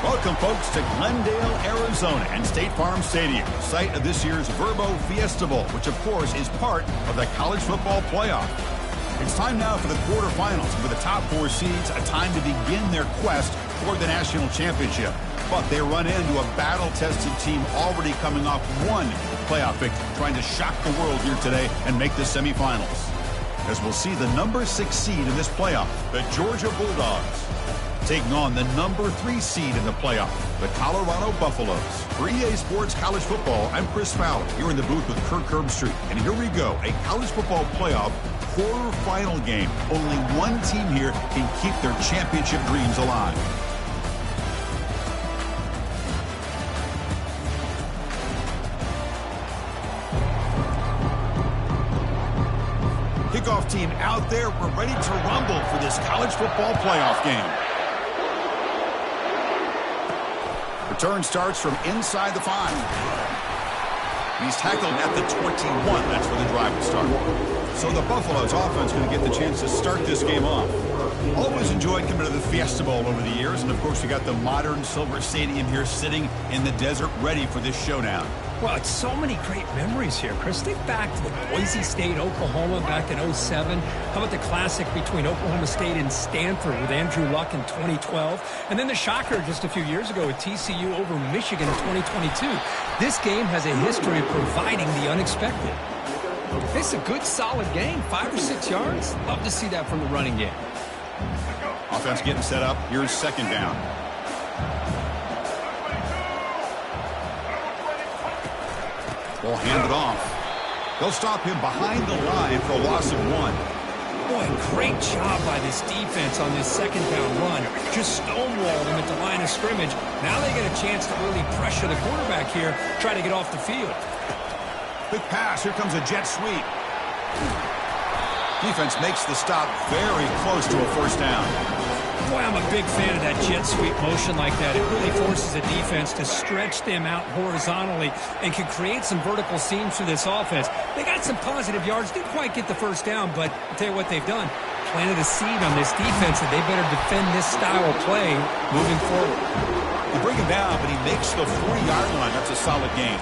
Welcome, folks, to Glendale, Arizona and State Farm Stadium, site of this year's Verbo Fiesta Bowl, which, of course, is part of the college football playoff. It's time now for the quarterfinals, with the top 4 seeds a time to begin their quest toward the national championship. But they run into a battle-tested team already coming off one playoff victory, trying to shock the world here today and make the semifinals. As we'll see the number 6 seed in this playoff, the Georgia Bulldogs, taking on the number 3 seed in the playoff, the Colorado Buffaloes. For EA Sports College Football, I'm Chris Fowler, here in the booth with Kirk Herbstreit. And here we go, a college football playoff quarterfinal game. Only one team here can keep their championship dreams alive. Kickoff team out there. We're ready to rumble for this college football playoff game. Return starts from inside the 5. He's tackled at the 21. That's where the drive will start. So the Buffaloes offense going to get the chance to start this game off. Always enjoyed coming to the Fiesta Bowl over the years. And, of course, you got the modern Silver Stadium here sitting in the desert ready for this showdown. Well, it's so many great memories here, Chris. Think back to the Boise State, Oklahoma back in '07. How about the classic between Oklahoma State and Stanford with Andrew Luck in 2012? And then the shocker just a few years ago with TCU over Michigan in 2022. This game has a history of providing the unexpected. It's a good, solid game. 5 or 6 yards. Love to see that from the running game. Offense getting set up. Here's second down. Ball handed off. They'll stop him behind the line for a loss of 1. Boy, great job by this defense on this second down run. Just stonewalled him at the line of scrimmage. Now they get a chance to really pressure the quarterback here, try to get off the field. Big pass. Here comes a jet sweep. Defense makes the stop very close to a first down. Boy, I'm a big fan of that jet sweep motion like that. It really forces a defense to stretch them out horizontally and can create some vertical seams for this offense. They got some positive yards. Didn't quite get the first down, but I'll tell you what they've done. Planted a seed on this defense that they better defend this style of play moving forward. They bring him down, but he makes the 40-yard line. That's a solid gain.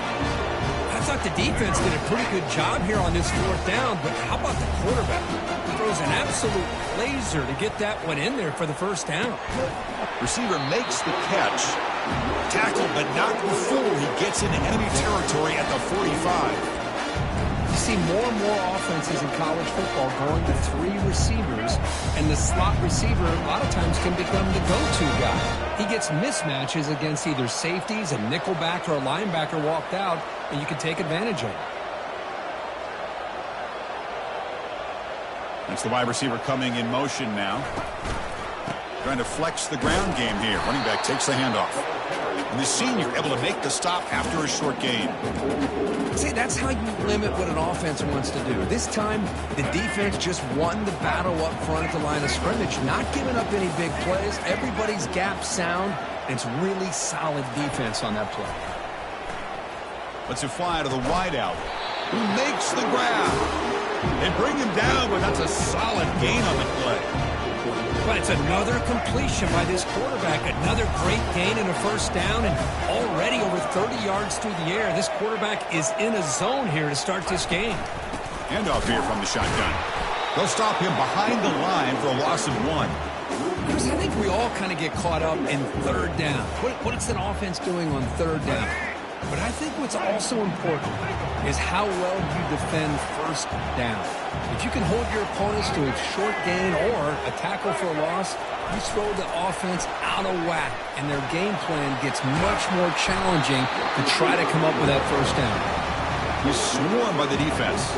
I thought the defense did a pretty good job here on this 4th down, but how about the quarterback? He throws an absolute laser to get that one in there for the first down. Receiver makes the catch. Tackled, but not before he gets into enemy territory at the 45. You see more and more offenses in college football going to 3 receivers, and the slot receiver a lot of times can become the go-to guy. He gets mismatches against either safeties, a nickelback, or a linebacker walked out, and you can take advantage of it. That's the wide receiver coming in motion now. Trying to flex the ground game here. Running back takes the handoff. And the senior able to make the stop after a short gain. See, that's how you limit what an offense wants to do. This time, the defense just won the battle up front at the line of scrimmage, not giving up any big plays. Everybody's gap sound. It's really solid defense on that play. Let's it fly to the wideout, who makes the grab. They bring him down, but that's a solid gain on the play. But it's another completion by this quarterback. Another great gain in a first down, and already over 30 yards through the air. This quarterback is in a zone here to start this game. Handoff here from the shotgun. They'll stop him behind the line for a loss of 1. Chris, I think we all kind of get caught up in 3rd down. What is an offense doing on 3rd down? But I think what's also important is how well you defend 1st down. If you can hold your opponents to a short gain or a tackle for a loss, you throw the offense out of whack, and their game plan gets much more challenging to try to come up with that 1st down. He's swarmed by the defense.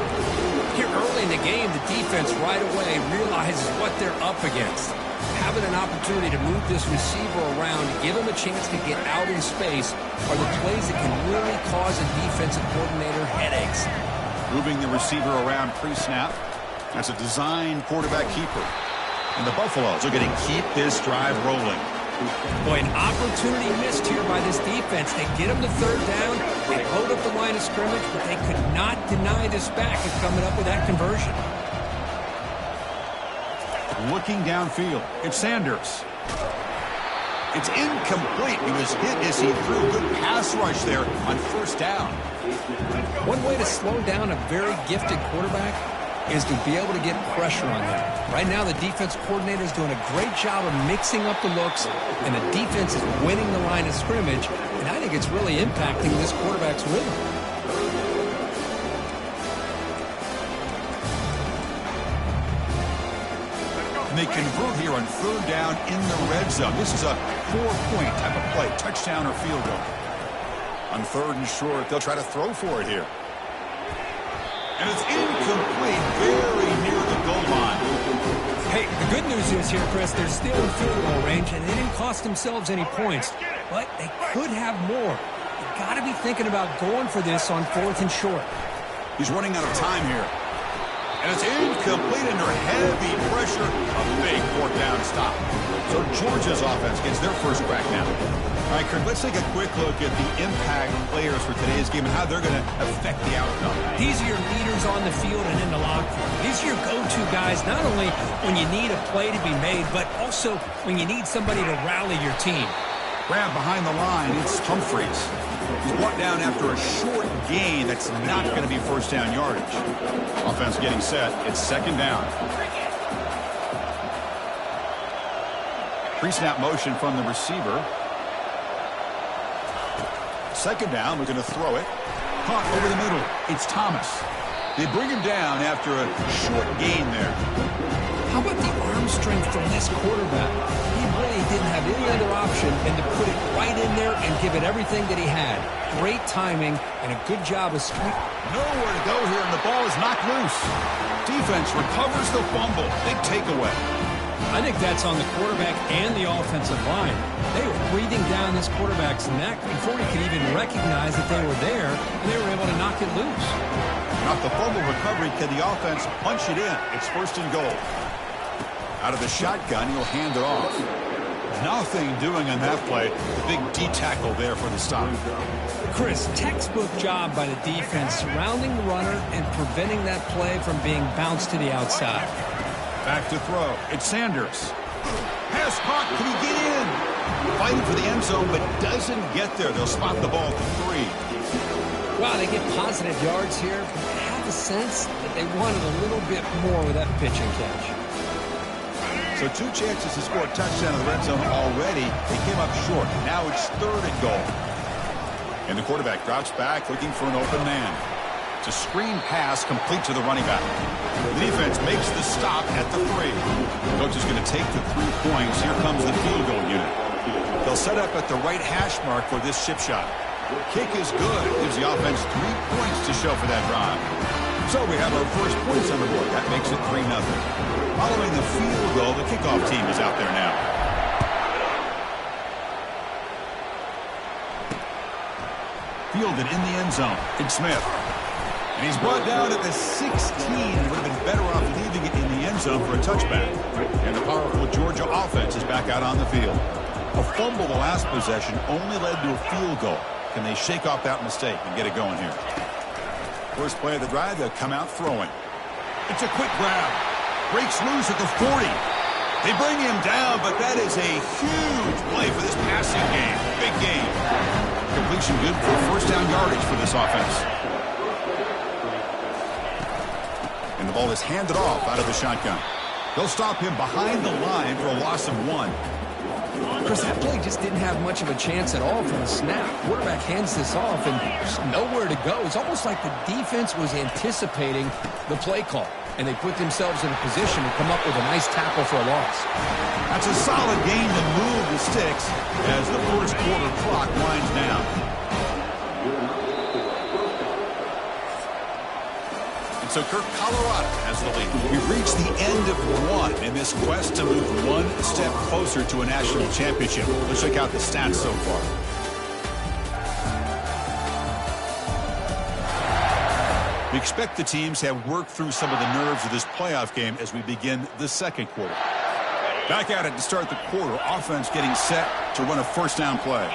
Here early in the game, the defense right away realizes what they're up against. Having an opportunity to move this receiver around, give him a chance to get out in space, are the plays that can really cause a defensive coordinator headaches. Moving the receiver around pre-snap. That's a design quarterback keeper. And the Buffaloes are going to keep this drive rolling. Boy, an opportunity missed here by this defense. They get him to 3rd down. They load up the line of scrimmage, but they could not deny this back of coming up with that conversion. Looking downfield, it's Sanders. It's incomplete. He was hit as he threw a good pass rush there on first down. One way to slow down a very gifted quarterback is to be able to get pressure on him. Right now, the defense coordinator is doing a great job of mixing up the looks, and the defense is winning the line of scrimmage, and I think it's really impacting this quarterback's rhythm. And they convert here on third down in the red zone. This is a 4-point type of play, touchdown or field goal. On third and short, they'll try to throw for it here. And it's incomplete, very near the goal line. Hey, the good news is here, Chris, they're still in field goal range, and they didn't cost themselves any points. But they could have more. You've got to be thinking about going for this on fourth and short. He's running out of time here. And it's incomplete under heavy pressure. A big fourth down stop. So Georgia's offense gets their first crack now. All right, Kurt, let's take a quick look at the impact players for today's game and how they're going to affect the outcome. These are your leaders on the field and in the locker room. These are your go-to guys, not only when you need a play to be made, but also when you need somebody to rally your team. Grab behind the line, it's Humphreys. He's brought down after a short gain that's not going to be first down yardage. Offense getting set. It's second down. Pre-snap motion from the receiver. Second down, we're going to throw it. Caught over the middle. It's Thomas. They bring him down after a short gain there. How about the arm strength from this quarterback? He really didn't have any other option than to put it right in there and give it everything that he had. Great timing and a good job of street. Nowhere to go here, and the ball is knocked loose. Defense recovers the fumble. Big takeaway. I think that's on the quarterback and the offensive line. They were breathing down this quarterback's neck before he could even recognize that they were there, and they were able to knock it loose. Off the fumble recovery, can the offense punch it in? It's first and goal. Out of the shotgun, he'll hand it off. Nothing doing on that play. The big D tackle there for the stop. Chris, textbook job by the defense surrounding the runner and preventing that play from being bounced to the outside. Back to throw. It's Sanders. Pass caught. Can he get in? Fighting for the end zone, but doesn't get there. They'll spot the ball to 3. Wow, they get positive yards here. I have a sense that they wanted a little bit more with that pitch and catch. So 2 chances to score a touchdown in the red zone already. They came up short. Now it's third and goal. And the quarterback drops back looking for an open man. It's a screen pass complete to the running back. The defense makes the stop at the 3. Coach is going to take the 3 points. Here comes the field goal unit. They'll set up at the right hash mark for this chip shot. Kick is good. Gives the offense 3 points to show for that drive. So we have our first points on the board. That makes it 3-0. Following the field goal, the kickoff team is out there now. Fielded in the end zone. It's Smith. And he's brought down at the 16. Would have been better off leaving it in the end zone for a touchback. And the powerful Georgia offense is back out on the field. A fumble the last possession only led to a field goal. Can they shake off that mistake and get it going here? First play of the drive, they'll come out throwing. It's a quick grab. Breaks loose at the 40. They bring him down, but that is a huge play for this passing game. Big game. Completion good for first down yardage for this offense. And the ball is handed off out of the shotgun. They'll stop him behind the line for a loss of 1. Chris, that play just didn't have much of a chance at all from the snap. Quarterback hands this off, and there's nowhere to go. It's almost like the defense was anticipating the play call, and they put themselves in a position to come up with a nice tackle for a loss. That's a solid gain to move the sticks as the first quarter clock winds down. So Kirk, Colorado has the lead. We've reached the end of 1 in this quest to move 1 step closer to a national championship. Let's check out the stats so far. We expect the teams have worked through some of the nerves of this playoff game as we begin the second quarter. Back at it to start the quarter. Offense getting set to run a first down play.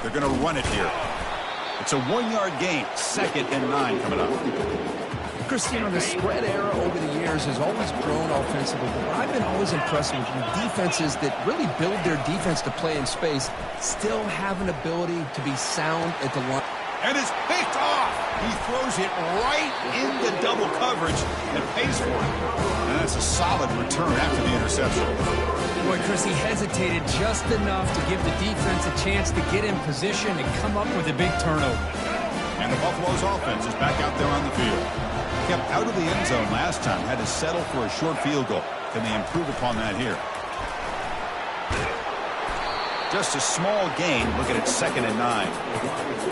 They're going to run it here. It's a 1-yard gain. 2nd and 9 coming up. Christine, the spread era over the years has always grown offensively, but I've been always impressed with defenses that really build their defense to play in space, still have an ability to be sound at the line. And it's picked off. He throws it right into double coverage and pays for it. And that's a solid return after the interception. Boy, Chris, he hesitated just enough to give the defense a chance to get in position and come up with a big turnover. And the Buffalo's offense is back out there on the field. Kept out of the end zone last time, had to settle for a short field goal. Can they improve upon that here? Just a small gain. Look at it, 2nd and 9.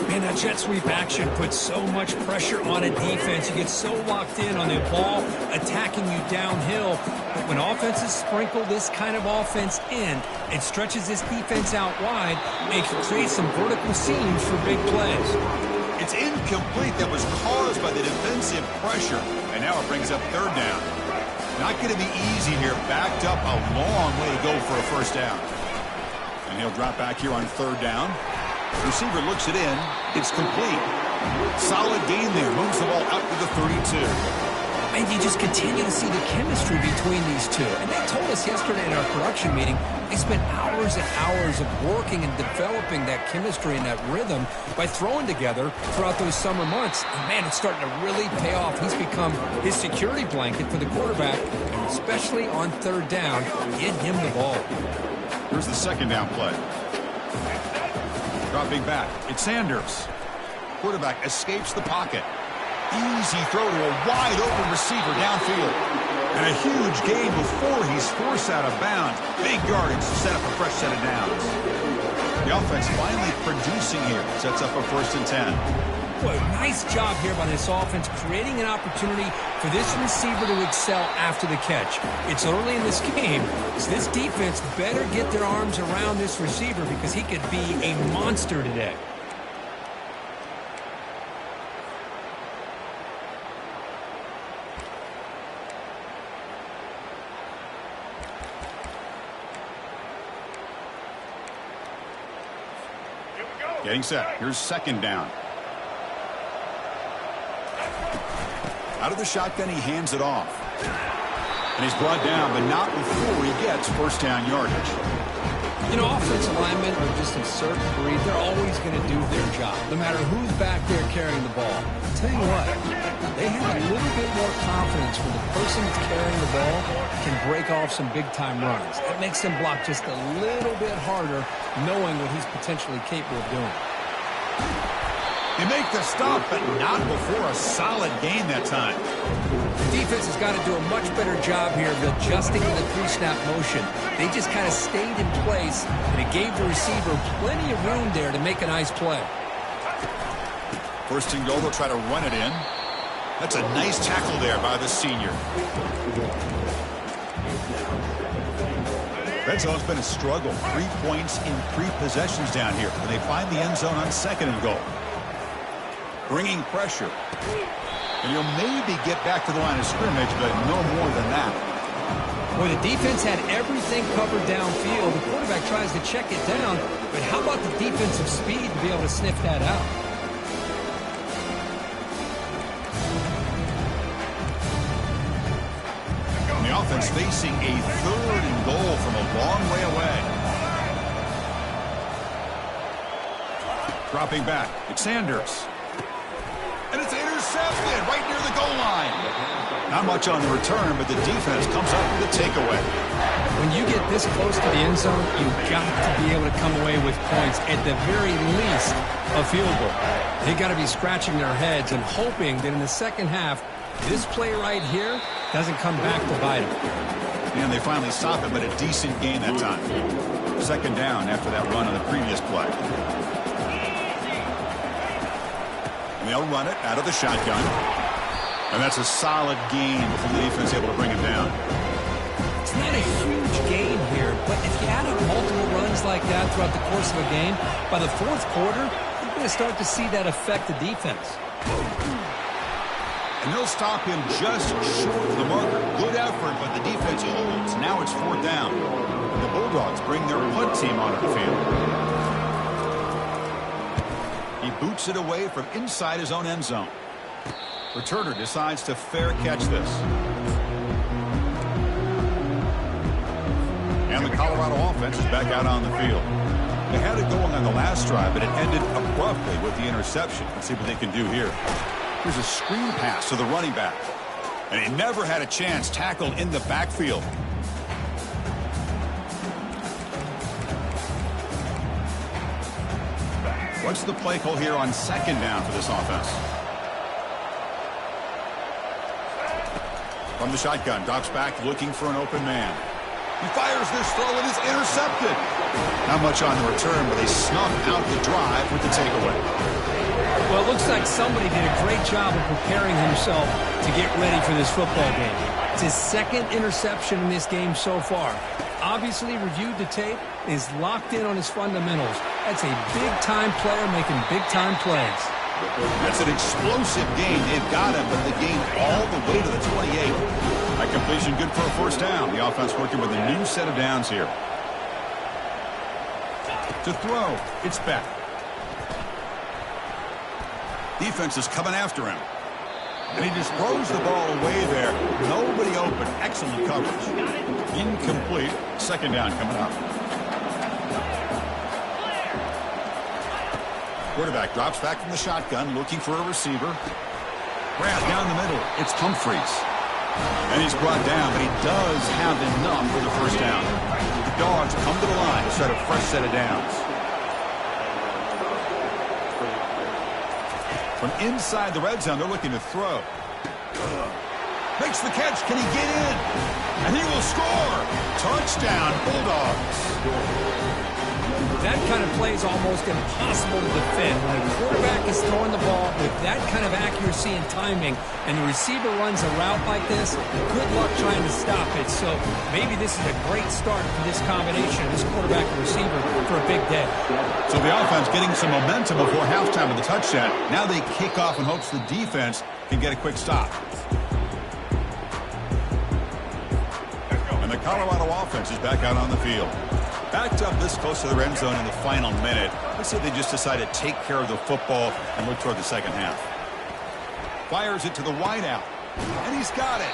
Man, that jet sweep action puts so much pressure on a defense. You get so locked in on the ball attacking you downhill. But when offenses sprinkle this kind of offense in, it stretches this defense out wide and can create some vertical seams for big plays. It's incomplete. That was caused by the defensive pressure. And now it brings up 3rd down. Not going to be easy here. Backed up a long way to go for a 1st down. And he'll drop back here on 3rd down. Receiver looks it in. It's complete. Solid gain there. Moves the ball out to the 32. And you just continue to see the chemistry between these two. And they told us yesterday in our production meeting, they spent hours and hours of working and developing that chemistry and that rhythm by throwing together throughout those summer months. And, man, it's starting to really pay off. He's become his security blanket for the quarterback, and especially on 3rd down, get him the ball. Here's the 2nd down play. Dropping back. It's Sanders. Quarterback escapes the pocket. Easy throw to a wide-open receiver downfield. And a huge gain before he's forced out of bounds. Big yardage to set up a fresh set of downs. The offense finally producing here. Sets up a 1st and 10. Boy, nice job here by this offense, creating an opportunity for this receiver to excel after the catch. It's early in this game, so this defense better get their arms around this receiver because he could be a monster today. Getting set. Here's 2nd down. Out of the shotgun, he hands it off. And he's brought down, but not before he gets 1st down yardage. You know, offensive linemen are just a certain breed. They're always going to do their job, no matter who's back there carrying the ball. I'll tell you what, they have a little bit more confidence when the person that's carrying the ball can break off some big-time runs. It makes them block just a little bit harder, knowing what he's potentially capable of doing. They make the stop, but not before a solid gain that time. The defense has got to do a much better job here of adjusting to the 3-snap motion. They just kind of stayed in place, and it gave the receiver plenty of room there to make a nice play. 1st and goal, they'll try to run it in. That's a nice tackle there by the senior. Red zone's been a struggle. 3 points in 3 possessions down here. And they find the end zone on 2nd and goal. Bringing pressure. And he'll maybe get back to the line of scrimmage, but no more than that. Well, the defense had everything covered downfield. The quarterback tries to check it down, but how about the defensive speed to be able to sniff that out? And the offense facing a 3rd and goal from a long way away. Dropping back. It's Sanders. And it's intercepted right near the goal line. Not much on the return, but the defense comes up with a takeaway. When you get this close to the end zone, you've got to be able to come away with points, at the very least a field goal. They've got to be scratching their heads and hoping that in the 2nd half, this play right here doesn't come back to bite them. And they finally stop it, but a decent gain that time. 2nd down after that run on the previous play. They'll run it out of the shotgun. And that's a solid gain before the defense is able to bring him down. It's not a huge gain here, but if you add up multiple runs like that throughout the course of a game, by the 4th quarter, you're going to start to see that affect the defense. And they'll stop him just short of the marker. Good effort, but the defense holds. Now it's 4th down. And the Bulldogs bring their punt team onto the field. He boots it away from inside his own end zone. Returner decides to fair catch this. And the Colorado offense is back out on the field. They had it going on the last drive, but it ended abruptly with the interception. Let's see what they can do here. Here's a screen pass to the running back. And he never had a chance, tackled in the backfield. What's the play call here on second down for this offense? From the shotgun, drops back looking for an open man. He fires this throw and is intercepted. Not much on the return, but they snuck out the drive with the takeaway. Well, it looks like somebody did a great job of preparing himself to get ready for this football game. It's his second interception in this game so far. Obviously reviewed the tape, is locked in on his fundamentals. That's a big-time player making big-time plays. That's an explosive game. They've got him, but the game all the way to the 28. That completion good for a first down. The offense working with a new set of downs here. To throw, it's back. Defense is coming after him. And he just throws the ball away there. Nobody open. Excellent coverage. Incomplete. Second down coming up. Quarterback drops back from the shotgun, looking for a receiver. Grab down the middle. It's Humphreys. And he's brought down, but he does have enough for the first down. The Dogs come to the line to start a fresh set of downs. From inside the red zone, they're looking to throw. Makes the catch. Can he get in? And he will score. Touchdown, Bulldogs. That kind of play is almost impossible to defend. When a quarterback is throwing the ball with that kind of accuracy and timing, and the receiver runs a route like this, good luck trying to stop it. So maybe this is a great start for this combination, this quarterback and receiver, for a big day. So the offense getting some momentum before halftime with the touchdown. Now they kick off in hopes the defense can get a quick stop. And the Colorado offense is back out on the field. Backed up this close to the end zone in the final minute. Let's say they just decide to take care of the football and look toward the second half. Fires it to the wideout. And he's got it.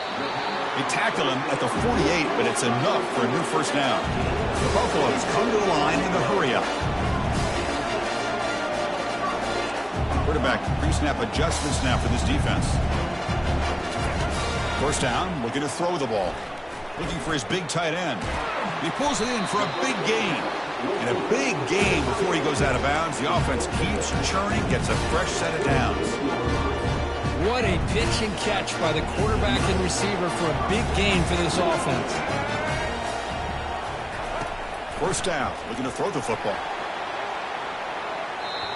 They tackle him at the 48, but it's enough for a new first down. The Buffaloes come to the line in a hurry up. Quarterback pre-snap adjustments now for this defense. First down, looking to throw the ball. Looking for his big tight end. He pulls it in for a big gain. And a big gain before he goes out of bounds. The offense keeps churning, gets a fresh set of downs. What a pitch and catch by the quarterback and receiver for a big gain for this offense. First down, looking to throw the football.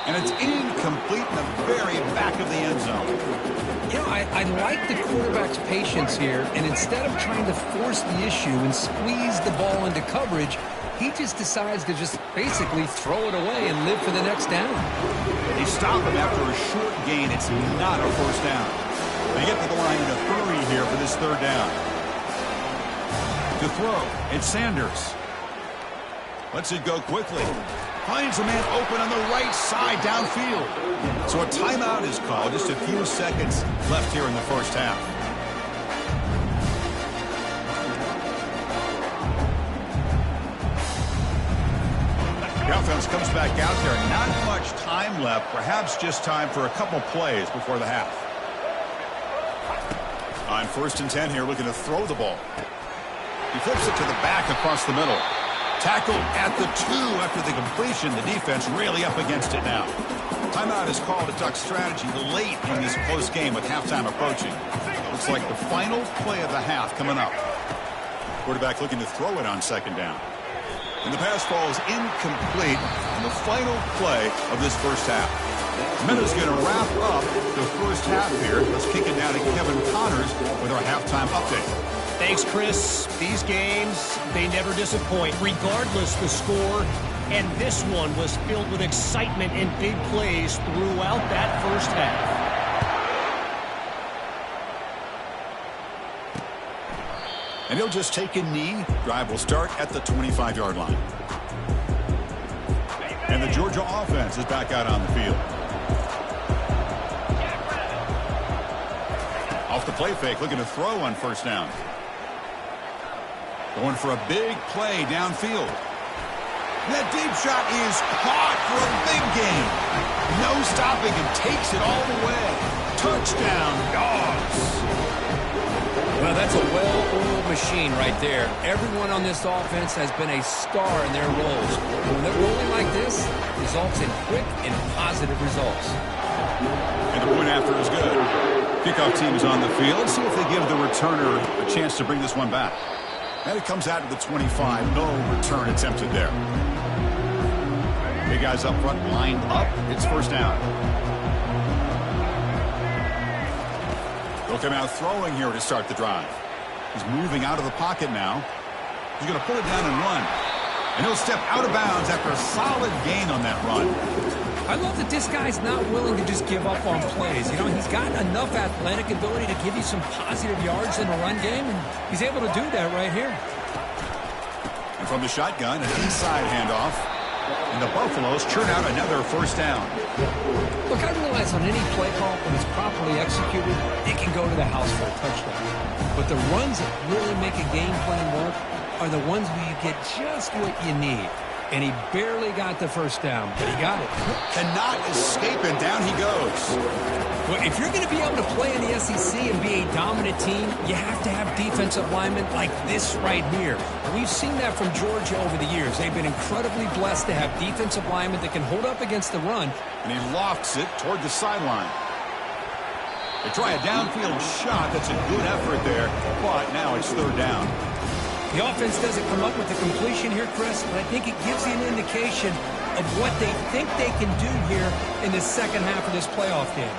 And it's incomplete in the very back of the end zone. You know, I like the quarterback's patience here, and instead of trying to force the issue and squeeze the ball into coverage, he just decides to just basically throw it away and live for the next down. They stop him after a short gain. It's not a first down. They get to the line in a hurry here for this third down. To throw, it's Sanders. Lets it go quickly. Finds a man open on the right side downfield. So a timeout is called. Just a few seconds left here in the first half. The offense comes back out there. Not much time left. Perhaps just time for a couple plays before the half. On 1st and 10 here, looking to throw the ball. He flips it to the back across the middle. Tackled at the 2 after the completion. The defense really up against it now. Timeout is called a duck strategy late in this close game with halftime approaching. Looks like the final play of the half coming up. Quarterback looking to throw it on second down. And the pass falls incomplete in the final play of this first half. Minutes going to wrap up the first half here. Let's kick it down to Kevin Connors with our halftime update. Thanks, Chris. These games, they never disappoint, regardless the score. And this one was filled with excitement and big plays throughout that first half. And he'll just take a knee. Drive will start at the 25-yard line. And the Georgia offense is back out on the field. Off the play fake, looking to throw on first down. Going for a big play downfield. That deep shot is caught for a big gain. No stopping and takes it all the way. Touchdown, Dogs. Well, that's a well-oiled machine right there. Everyone on this offense has been a star in their roles. When they're rolling like this, results in quick and positive results. And the point after is good. Kickoff team is on the field. See if they give the returner a chance to bring this one back. And it comes out to the 25. No return attempted there. Big guys up front lined up. It's first down. They'll come out throwing here to start the drive. He's moving out of the pocket now. He's going to pull it down and run. And he'll step out of bounds after a solid gain on that run. I love that this guy's not willing to just give up on plays. You know, he's got enough athletic ability to give you some positive yards in the run game, and he's able to do that right here. And from the shotgun, an inside handoff. And the Buffaloes churn out another first down. Look, I realize on any play call, when it's properly executed, it can go to the house for a touchdown. But the runs that really make a game plan work are the ones where you get just what you need. And he barely got the first down, but he got it. Cannot escape, and down he goes. Well, if you're going to be able to play in the SEC and be a dominant team, you have to have defensive linemen like this right here. And we've seen that from Georgia over the years. They've been incredibly blessed to have defensive linemen that can hold up against the run. And he lofts it toward the sideline. They try a downfield shot. That's a good effort there, but now it's third down. The offense doesn't come up with the completion here, Chris, but I think it gives you an indication of what they think they can do here in the second half of this playoff game.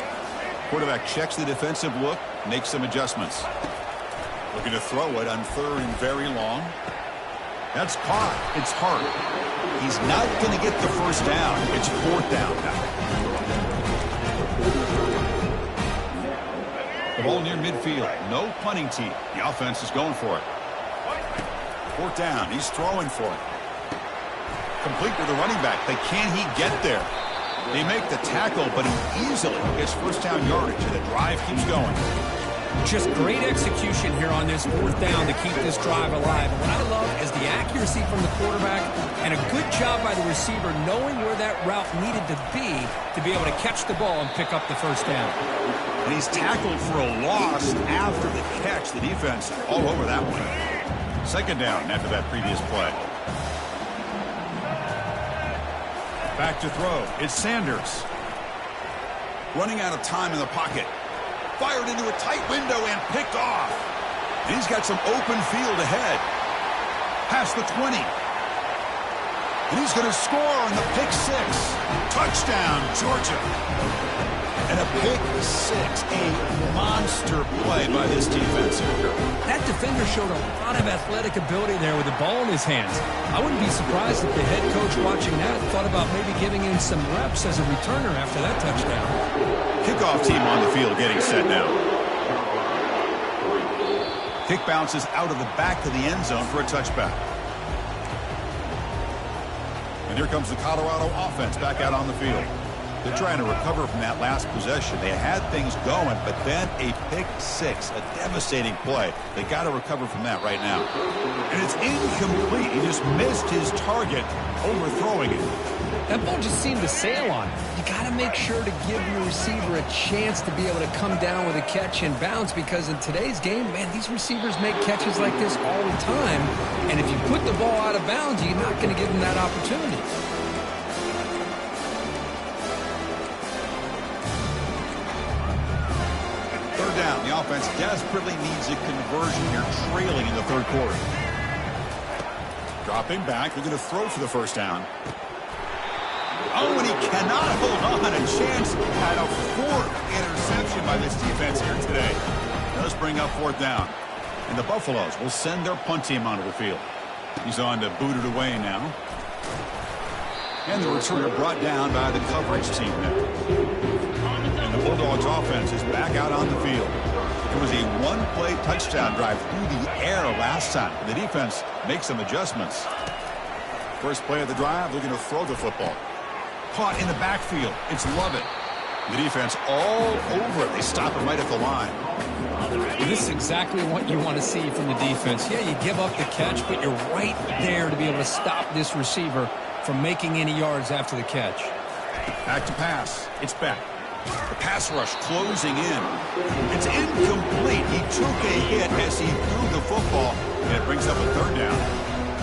Quarterback checks the defensive look, makes some adjustments. Looking to throw it on third and very long. That's caught. It's hard. He's not going to get the first down. It's fourth down now. The ball near midfield. No punting team. The offense is going for it. Fourth down. He's throwing for it. Complete with the running back. Can he get there? They make the tackle, but he easily gets first down yardage, and the drive keeps going. Just great execution here on this fourth down to keep this drive alive. And what I love is the accuracy from the quarterback and a good job by the receiver knowing where that route needed to be able to catch the ball and pick up the first down. And he's tackled for a loss after the catch. The defense all over that one. Second down after that previous play. Back to throw. It's Sanders. Running out of time in the pocket. Fired into a tight window and picked off. And he's got some open field ahead. Past the 20. And he's going to score on the pick six. Touchdown, Georgia. And a pick six. A monster play by this defense here. That defender showed a lot of athletic ability there with the ball in his hands. I wouldn't be surprised if the head coach watching that thought about maybe giving him some reps as a returner after that touchdown. Kickoff team on the field getting set now. Kick bounces out of the back of the end zone for a touchback. And here comes the Colorado offense back out on the field. They're trying to recover from that last possession. They had things going, but then a pick six, a devastating play. They got to recover from that right now. And it's incomplete. He just missed his target, overthrowing it. That ball just seemed to sail on him. You got to make sure to give your receiver a chance to be able to come down with a catch and bounce, because in today's game, man, these receivers make catches like this all the time. And if you put the ball out of bounds, you're not going to give them that opportunity. Third down. The offense desperately needs a conversion here, trailing in the third quarter. Dropping back. They're going to throw for the first down. Oh, and he cannot hold on. A chance at a fourth interception by this defense here today. Does bring up fourth down. And the Buffaloes will send their punt team onto the field. He's on to boot it away now. And the returner brought down by the coverage team now. And the Bulldogs offense is back out on the field. It was a one-play touchdown drive through the air last time. The defense makes some adjustments. First play of the drive, looking to throw the football. Caught in the backfield. It's Lovett. The defense all over it. They stop it right at the line. This is exactly what you want to see from the defense. Yeah, you give up the catch, but you're right there to be able to stop this receiver from making any yards after the catch. Back to pass. It's back. The pass rush closing in. It's incomplete. He took a hit as he threw the football, and it brings up a third down.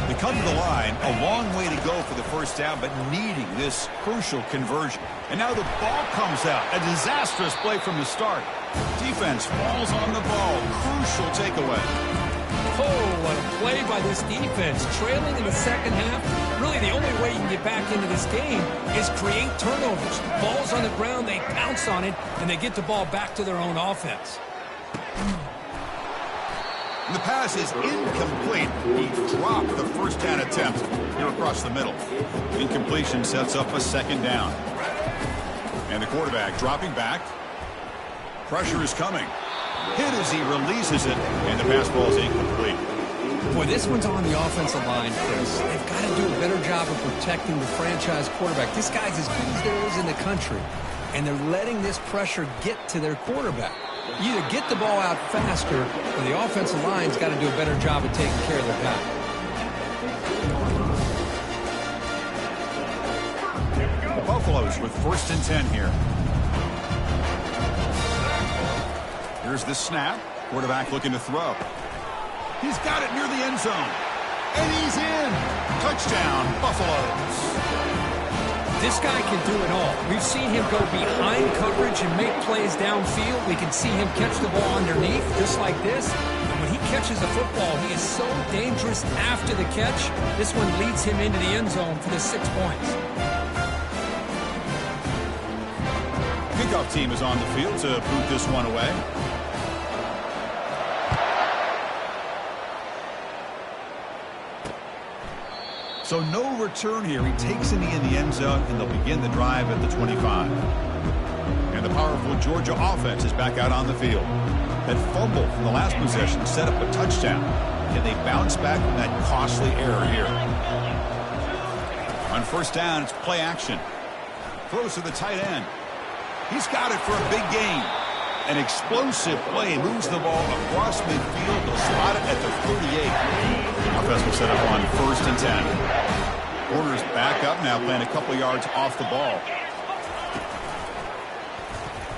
They come to the line, a long way to go for the first down, but needing this crucial conversion. And now the ball comes out. A disastrous play from the start. Defense falls on the ball. Crucial takeaway. Oh, what a play by this defense. Trailing in the second half. Really, the only way you can get back into this game is create turnovers. Ball's on the ground, they pounce on it, and they get the ball back to their own offense. And the pass is incomplete. He dropped the first down attempt here across the middle. Incompletion sets up a second down. And the quarterback dropping back. Pressure is coming. Hit as he releases it, and the pass ball is incomplete. Boy, this one's on the offensive line, Chris. They've got to do a better job of protecting the franchise quarterback. This guy's as good as there is in the country, and they're letting this pressure get to their quarterback. You either get the ball out faster, or the offensive line's got to do a better job of taking care of their guy. The Buffaloes with 1st and 10 here. Here's the snap. Quarterback looking to throw. He's got it near the end zone. And he's in. Touchdown, Buffaloes. This guy can do it all. We've seen him go behind coverage and make plays downfield. We can see him catch the ball underneath, just like this. And when he catches the football, he is so dangerous after the catch. This one leads him into the end zone for the 6 points. Kickoff team is on the field to boot this one away. So no return here. He takes a knee in the end zone, and they'll begin the drive at the 25. And the powerful Georgia offense is back out on the field. That fumble from the last possession set up a touchdown. Can they bounce back from that costly error here? On 1st down, it's play action. Throws to the tight end. He's got it for a big gain. An explosive play moves the ball across midfield. They'll spot it at the 38. Offense will set up on 1st and 10. Corners back up now, playing a couple yards off the ball.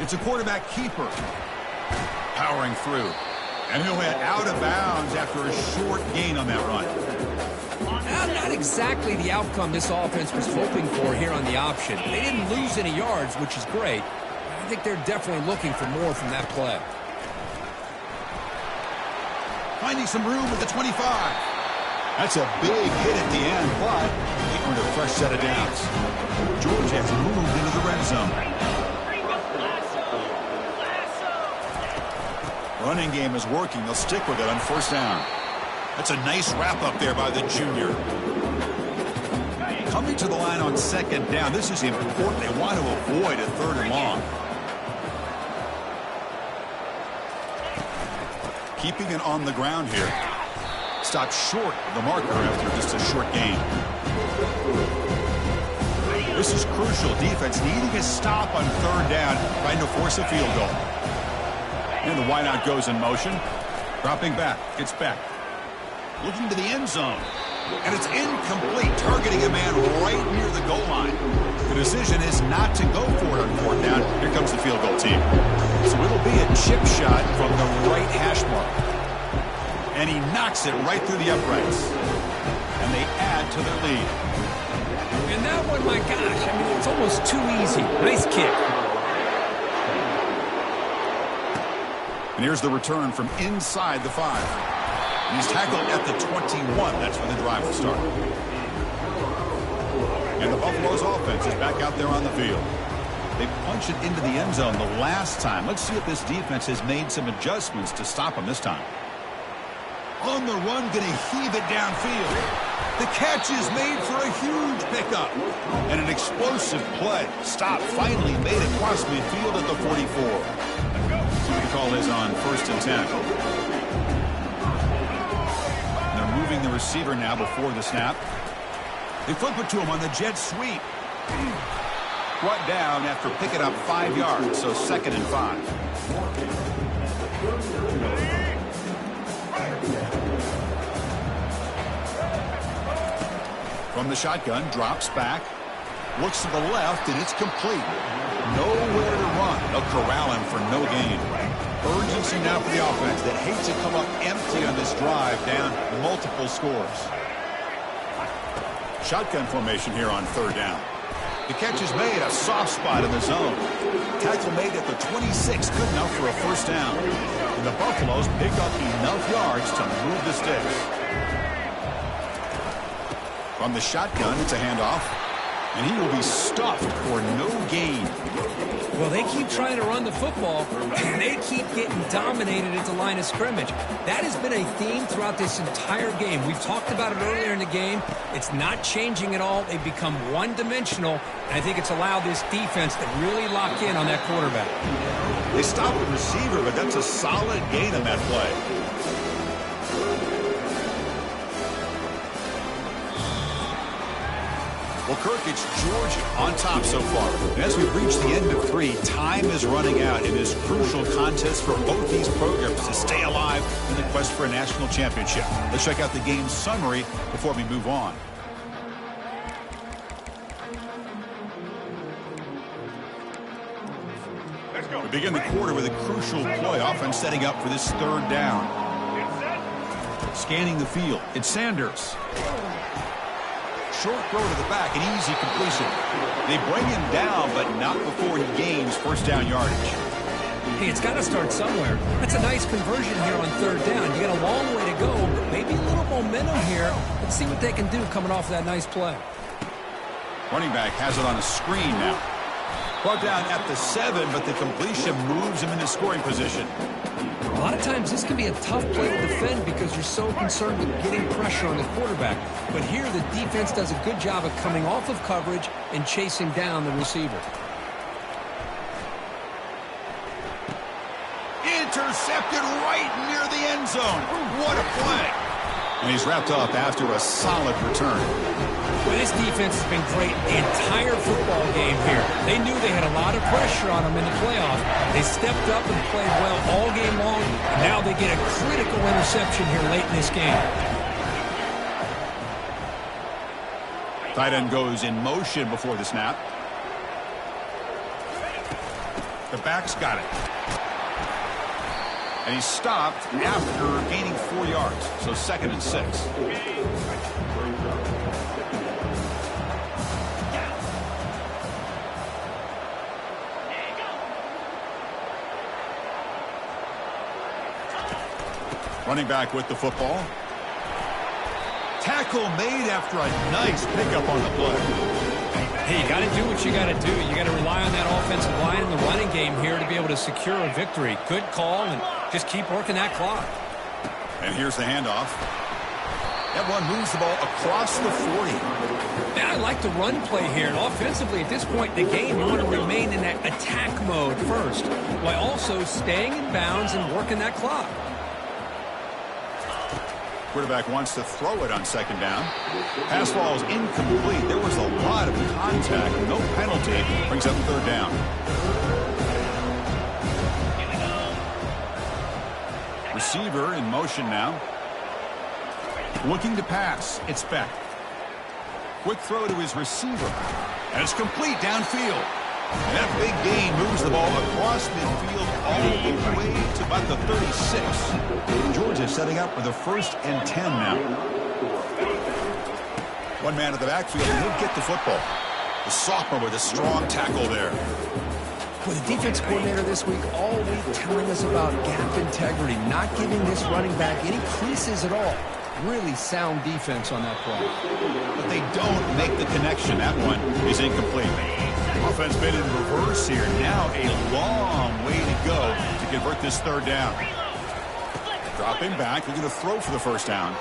It's a quarterback keeper. Powering through. And he'll head out of bounds after a short gain on that run. Not exactly the outcome this offense was hoping for here on the option. They didn't lose any yards, which is great. I think they're definitely looking for more from that play. Finding some room at the 25. That's a big hit at the end, but they earned a fresh set of downs. Georgia has moved into the red zone. Running game is working. They'll stick with it on 1st down. That's a nice wrap-up there by the junior. Coming to the line on 2nd down. This is important. They want to avoid a 3rd and long. Keeping it on the ground here. Stopped short of the marker after just a short gain. This is crucial. Defense needing a stop on 3rd down, trying to force a field goal. And the wideout goes in motion. Dropping back. It's back. Looking to the end zone. And it's incomplete, targeting a man right near the goal line. The decision is not to go for it on 4th down. Here comes the field goal team. So it'll be a chip shot from the right hash mark. And he knocks it right through the uprights. And they add to their lead. And that one, my gosh, I mean, it's almost too easy. Nice kick. And here's the return from inside the 5. He's tackled at the 21. That's when the drive will start. And the Buffaloes offense is back out there on the field. They punch it into the end zone the last time. Let's see if this defense has made some adjustments to stop them this time. On the run, going to heave it downfield. The catch is made for a huge pickup. And an explosive play. Stop finally made across midfield at the 44. See what the call is on 1st and 10. Moving the receiver now before the snap. They flip it to him on the jet sweep. Brought down after picking up 5 yards, so 2nd and 5. From the shotgun, drops back, looks to the left, and it's complete. Nowhere to run. They'll corral him for no gain. Urgency now for the offense that hates to come up empty on this drive, down multiple scores. Shotgun formation here on third down. The catch is made, a soft spot in the zone. Tackle made at the 26, good enough for a first down. And the Buffaloes pick up enough yards to move the sticks. From the shotgun, it's a handoff. And he will be stuffed for no gain. Well, they keep trying to run the football, and they keep getting dominated at the line of scrimmage. That has been a theme throughout this entire game. We've talked about it earlier in the game. It's not changing at all. They've become one-dimensional, and I think it's allowed this defense to really lock in on that quarterback. They stopped the receiver, but that's a solid gain on that play. Well, Kirk, it's Georgia on top so far. And as we've reached the end of 3, time is running out in this crucial contest for both these programs to stay alive in the quest for a national championship. Let's check out the game summary before we move on. We begin the quarter with a crucial play, offense setting up for this third down. Scanning the field, it's Sanders. Short throw to the back, an easy completion. They bring him down, but not before he gains first down yardage. Hey, it's got to start somewhere. That's a nice conversion here on third down. You got a long way to go, but maybe a little momentum here. Let's see what they can do coming off of that nice play. Running back has it on a screen now. Brought down at the 7, but the completion moves him into scoring position. A lot of times this can be a tough play to defend because you're so concerned with getting pressure on the quarterback. But here the defense does a good job of coming off of coverage and chasing down the receiver. Intercepted right near the end zone. What a play. And he's wrapped up after a solid return. Well, this defense has been great the entire football game here. They knew they had a lot of pressure on them in the playoff. They stepped up and played well all game long. Now they get a critical interception here late in this game. Tight end goes in motion before the snap. The back's got it. And he's stopped after gaining 4 yards. So 2nd and 6. Running back with the football. Tackle made after a nice pickup on the play. Hey, you got to do what you got to do. You got to rely on that offensive line in the running game here to be able to secure a victory. Good call, and just keep working that clock. And here's the handoff. That one moves the ball across the 40. Yeah, I like the run play here. And offensively, at this point in the game, you want to remain in that attack mode first, while also staying in bounds and working that clock. Quarterback wants to throw it on 2nd down. Pass ball is incomplete. There was a lot of contact. No penalty. Brings up 3rd down. Receiver in motion now. Looking to pass. It's Beck. Quick throw to his receiver. And it's complete downfield. And that big gain moves the ball across midfield all the way to about the 36. Georgia setting up for the 1st and 10 now. One man at the backfield, and he'll get the football. The sophomore with a strong tackle there. Well, the defense coordinator this week all week telling us about gap integrity, not giving this running back any creases at all. Really sound defense on that play. But they don't make the connection. That one is incomplete. Offense been in reverse here. Now a long way to go to convert this 3rd down. Dropping back. They're going to throw for the 1st down.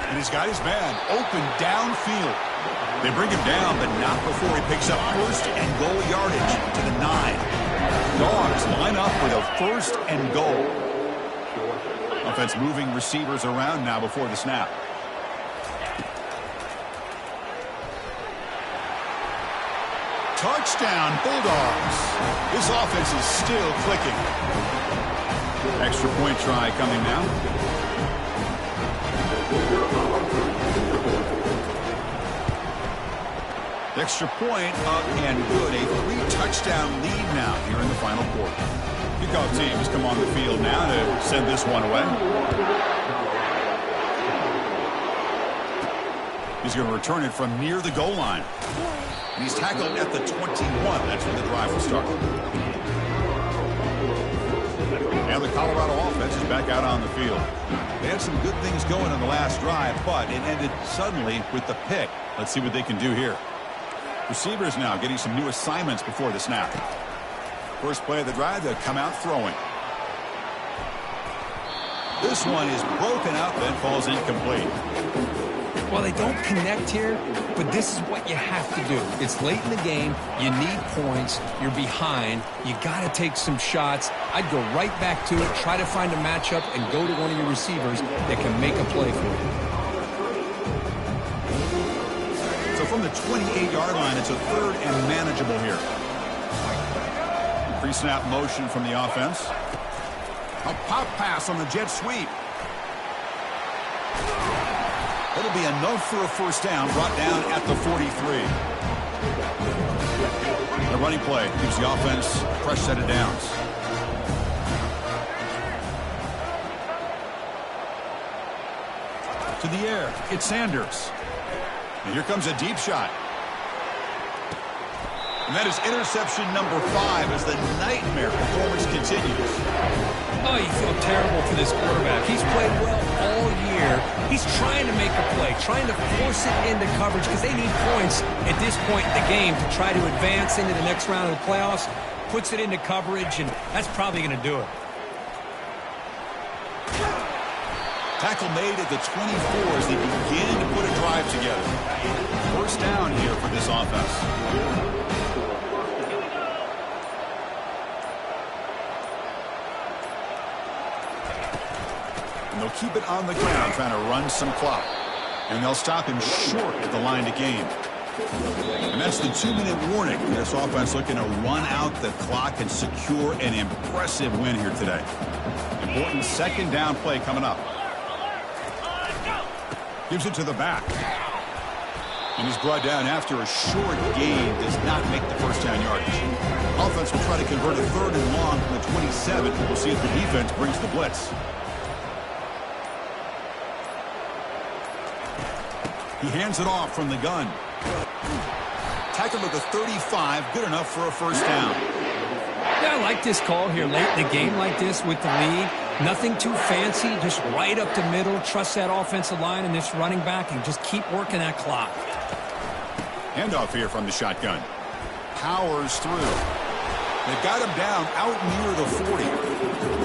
And he's got his man open downfield. They bring him down, but not before he picks up 1st and goal yardage to the 9. Dogs line up with a 1st and goal. Offense moving receivers around now before the snap. Touchdown, Bulldogs. This offense is still clicking. Extra point try coming now. Extra point up and good. A 3-touchdown lead now here in the final quarter. Kickoff team has come on the field now to send this one away. He's going to return it from near the goal line. And he's tackled at the 21. That's when the drive will start. And the Colorado offense is back out on the field. They had some good things going on the last drive, but it ended suddenly with the pick. Let's see what they can do here. Receivers now getting some new assignments before the snap. First play of the drive, they'll come out throwing. This one is broken up and falls incomplete. Well, they don't connect here, but this is what you have to do. It's late in the game. You need points. You're behind. You got to take some shots. I'd go right back to it, try to find a matchup, and go to one of your receivers that can make a play for you. So from the 28-yard line, it's a third and manageable here. Pre-snap motion from the offense. A pop pass on the jet sweep. It'll be enough for a first down, brought down at the 43. The running play gives the offense a fresh set of downs. To the air, it's Sanders. And here comes a deep shot. And that is interception number 5 as the nightmare performance continues. Oh, you feel terrible for this quarterback. He's played well all year. He's trying to make a play, trying to force it into coverage because they need points at this point in the game to try to advance into the next round of the playoffs. Puts it into coverage, and that's probably going to do it. Tackle made at the 24 as they begin to put a drive together. First down here for this offense. And they'll keep it on the ground, trying to run some clock. And they'll stop him short at the line to gain. And that's the 2-minute warning. This offense looking to run out the clock and secure an impressive win here today. Important second down play coming up. Gives it to the back. And he's brought down after a short gain. Does not make the first down yardage. Offense will try to convert a third and long from the 27. We'll see if the defense brings the blitz. He hands it off from the gun. Tackled at the 35. Good enough for a first down. Yeah, I like this call here late in the game like this with the lead. Nothing too fancy, just right up the middle. Trust that offensive line and this running back and just keep working that clock. Handoff here from the shotgun. Powers through. They've got him down out near the 40.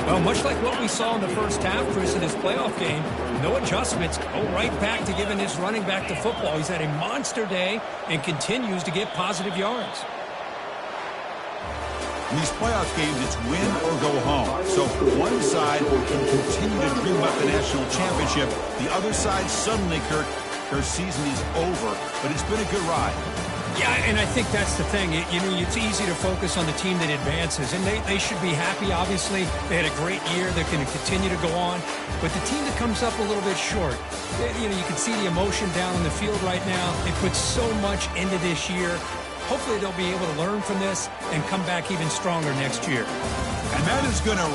Well, much like what we saw in the first half, Chris, in this playoff game, no adjustments. Go right back to giving this running back the football. He's had a monster day and continues to get positive yards. In these playoff games, it's win or go home. So one side can continue to dream about the national championship. The other side suddenly, Kurt, their season is over. But it's been a good ride. Yeah, and I think that's the thing. It's easy to focus on the team that advances, and they should be happy, obviously. They had a great year. They're going to continue to go on. But the team that comes up a little bit short, you can see the emotion down on the field right now. They put so much into this year. Hopefully they'll be able to learn from this and come back even stronger next year. And that is going to